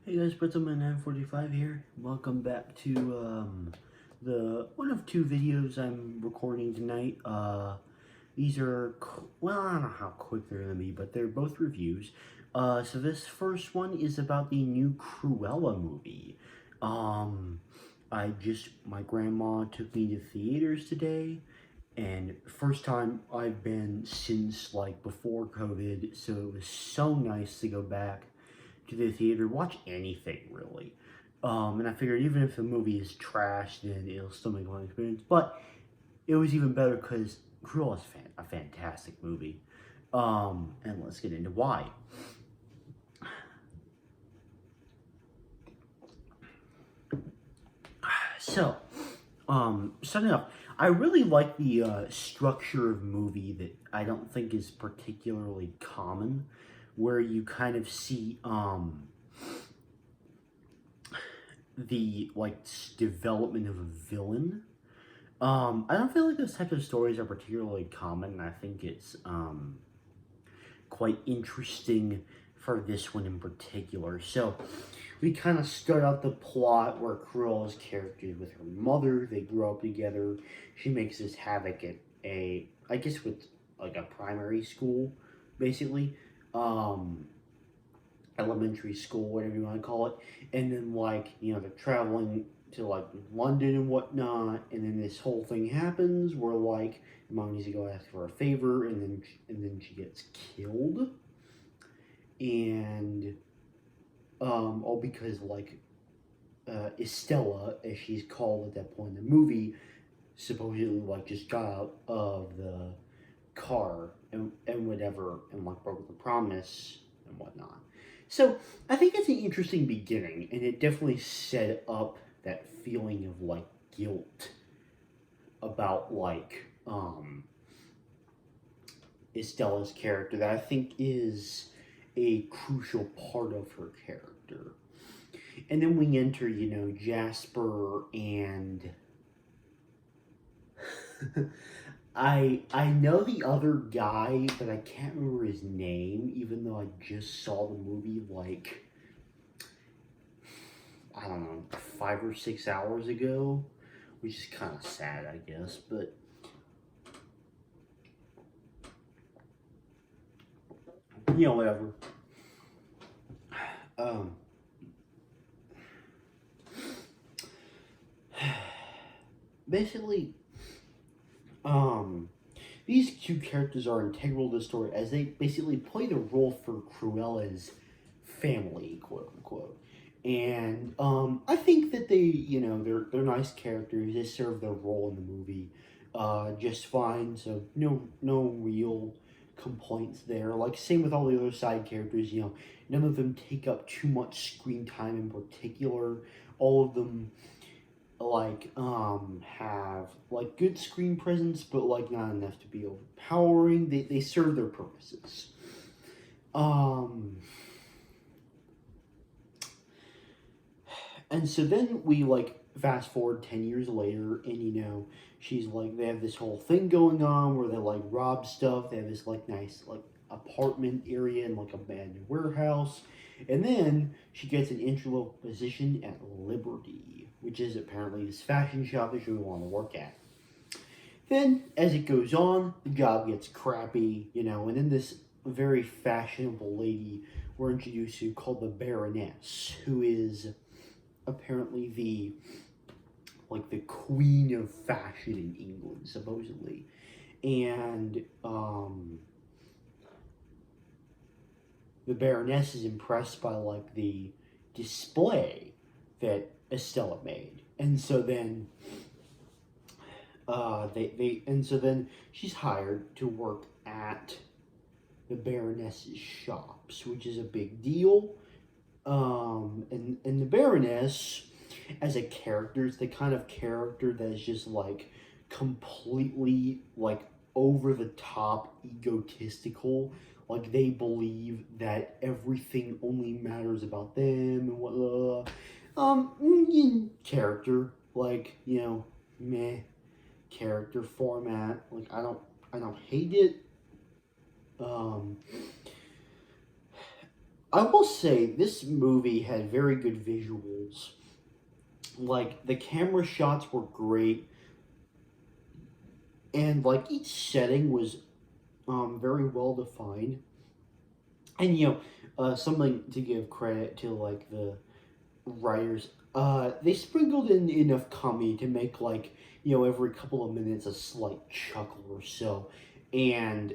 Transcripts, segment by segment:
Hey guys, Brittleman 945 here. Welcome back to the one of two videos I'm recording tonight. These are well, I don't know how quick they're gonna be, but they're both reviews. So this first one is about the new Cruella movie. My grandma took me to theaters today, and first time I've been since like before COVID, so it was so nice to go back to the theater, watch anything really. And I figured even if the movie is trash, then it'll still make a fun experience. But it was even better because Cruel is a fantastic movie. And let's get into why. So, starting off, I really like the structure of movie that I don't think is particularly common, where you kind of see the development of a villain. I don't feel like those types of stories are particularly common. I think it's quite interesting for this one in particular. So we kind of start out the plot where Cruella's character is with her mother. They grow up together. She makes this havoc at I guess with like a primary school, basically. Elementary school, whatever you want to call it. And then they're traveling to like London and whatnot, and then this whole thing happens where mom needs to go ask for a favor, and then she gets killed, and all because Estella, as she's called at that point in the movie, supposedly just got out of the car and whatever, and broke the promise and whatnot. So I think it's an interesting beginning, and it definitely set up that feeling of guilt about Estella's character that I think is a crucial part of her character. And then we enter, Jasper and I know the other guy, but I can't remember his name, even though I just saw the movie I don't know, 5 or 6 hours ago, which is kind of sad, I guess, but whatever. Basically, these two characters are integral to the story as they basically play the role for Cruella's family, quote unquote. And I think that they're nice characters. They serve their role in the movie just fine. So no real complaints there. Like same with all the other side characters. None of them take up too much screen time in particular. All of them have good screen presence, but not enough to be overpowering. They serve their purposes. And so then we fast forward 10 years later, and she's they have this whole thing going on where they rob stuff. They have this nice apartment area and abandoned warehouse. And then she gets an entry-level position at Liberty, which is apparently this fashion shop that she would want to work at. Then, as it goes on, the job gets crappy, and then this very fashionable lady we're introduced to called the Baroness, who is apparently the queen of fashion in England, supposedly. And the Baroness is impressed by the display that Estella made, and so then then she's hired to work at the Baroness's shops, which is a big deal. And the Baroness, as a character, is the kind of character that is just completely over the top egotistical. They believe that everything only matters about them and what character meh character format. I don't hate it. I will say this movie had very good visuals. Like the camera shots were great, and like each setting was very well defined. And something to give credit to like the writers. They sprinkled in enough comedy to make like every couple of minutes a slight chuckle or so, and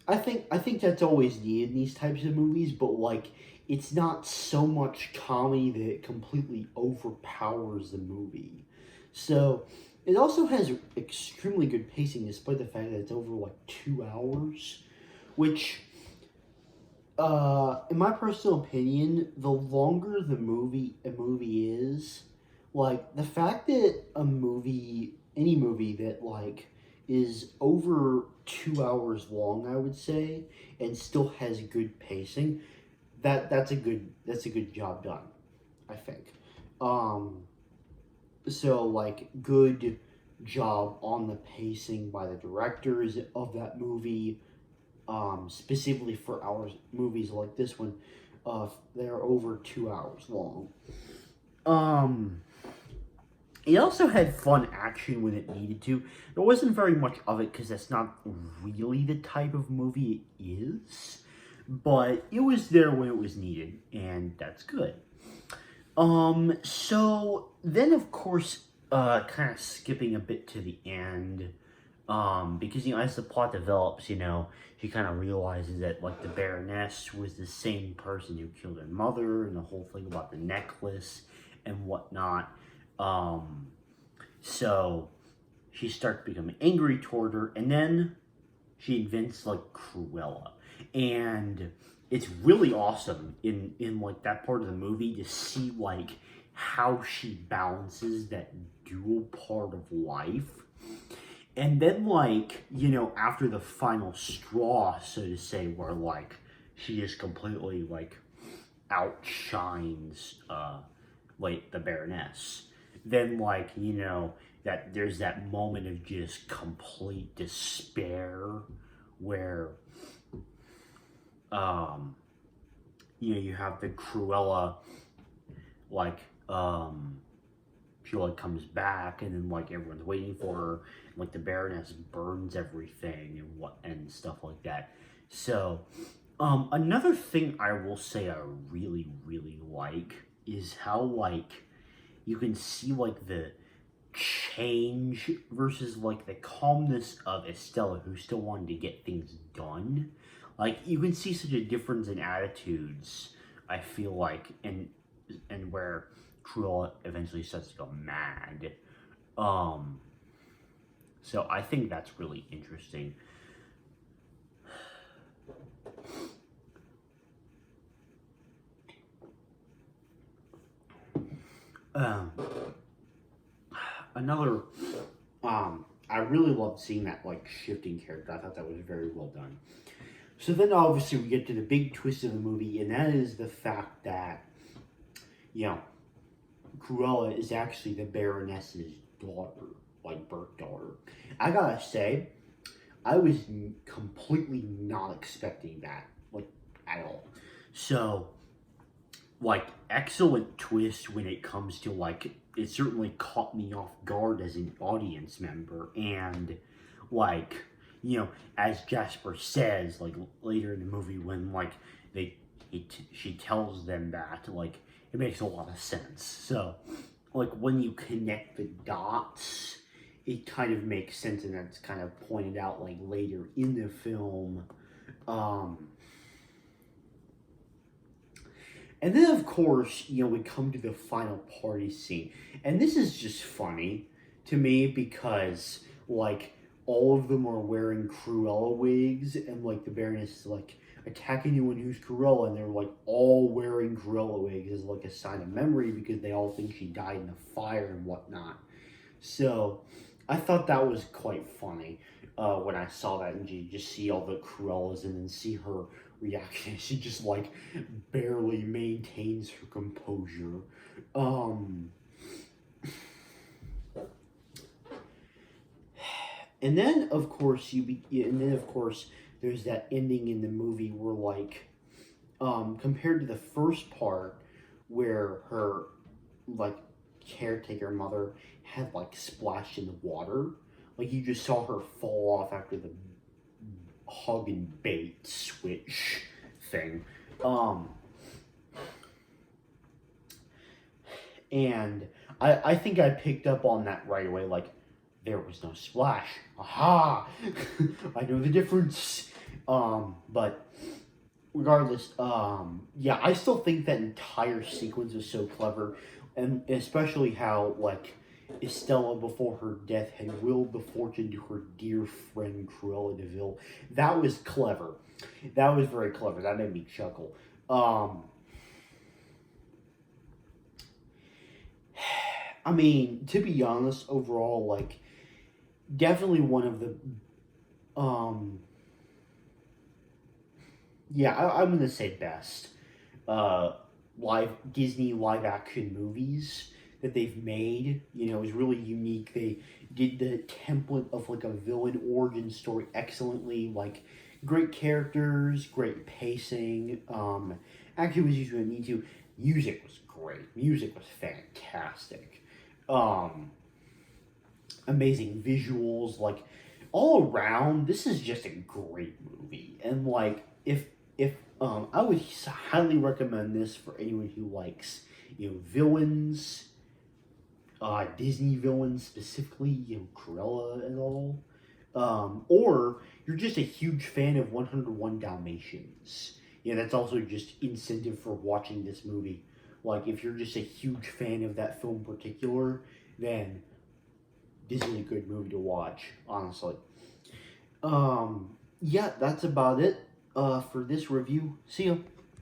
I think that's always needed in these types of movies, but like it's not so much comedy that it completely overpowers the movie. So it also has extremely good pacing, despite the fact that it's over like 2 hours, which in my personal opinion, the longer a movie is, like the fact that any movie that like is over 2 hours long, I would say, and still has good pacing, that's a good job done, I think. Um, so like good job on the pacing by the directors of that movie, specifically for our movies like this one. They're over 2 hours long. Um, it also had fun action when it needed to. There wasn't very much of it because that's not really the type of movie it is, but it was there when it was needed, and that's good. So then of course, kind of skipping a bit to the end, because as the plot develops, she kind of realizes that like the Baroness was the same person who killed her mother, and the whole thing about the necklace and whatnot. Um, so she starts becoming angry toward her, and then she invents like Cruella, and it's really awesome in like that part of the movie to see like how she balances that dual part of life. And then like after the final straw, so to say, where like she just completely like outshines like the Baroness, then like that there's that moment of just complete despair where um you have the Cruella, like she like comes back, and then like everyone's waiting for her, and like the Baroness burns everything and stuff like that. So another thing I will say I really really like is how like you can see like the change versus like the calmness of Estella, who still wanted to get things done. Like you can see such a difference in attitudes, I feel like, and where Cruella eventually starts to go mad. Um, so I think that's really interesting. Um, another, I really loved seeing that like shifting character. I thought that was very well done. So then obviously we get to the big twist of the movie, and that is the fact that you know Cruella is actually the Baroness's daughter, like birth daughter. I gotta say, I was completely not expecting that, like at all. So, like, excellent twist when it comes to like it certainly caught me off guard as an audience member, and like as Jasper says, like later in the movie when like they she tells them that, like it makes a lot of sense. So like when you connect the dots, it kind of makes sense, and that's kind of pointed out like later in the film. Um, and then of course, we come to the final party scene, and this is just funny to me because like all of them are wearing Cruella wigs, and like the Baroness is like attacking anyone who's Cruella, and they're like all wearing Cruella wigs as like a sign of memory because they all think she died in a fire and whatnot. So I thought that was quite funny when I saw that, and you just see all the Cruellas and then see her reaction. She just like barely maintains her composure. Um, and then of course there's that ending in the movie where like compared to the first part where her like caretaker mother had like splashed in the water. Like you just saw her fall off after the hug and bait switch thing. Um, and I think I picked up on that right away. Like there was no splash. Aha! I know the difference. But regardless, yeah, I still think that entire sequence was so clever, and especially how like Estella before her death had willed the fortune to her dear friend Cruella Deville. That was clever. That was very clever. That made me chuckle. I mean, to be honest, overall, like definitely one of the um yeah, I'm gonna say best uh live Disney live action movies that they've made. You know, is really unique. They did the template of like a villain origin story excellently. Like great characters, great pacing. Actually was used when I need to. Music was great. Music was fantastic. Um, amazing visuals, like all around. This is just a great movie, and like if I would highly recommend this for anyone who likes villains, Disney villains specifically, Cruella and all, or you're just a huge fan of 101 Dalmatians. Yeah, that's also just incentive for watching this movie. Like if you're just a huge fan of that film in particular, then this is a good movie to watch, honestly. Yeah, that's about it for this review. See ya.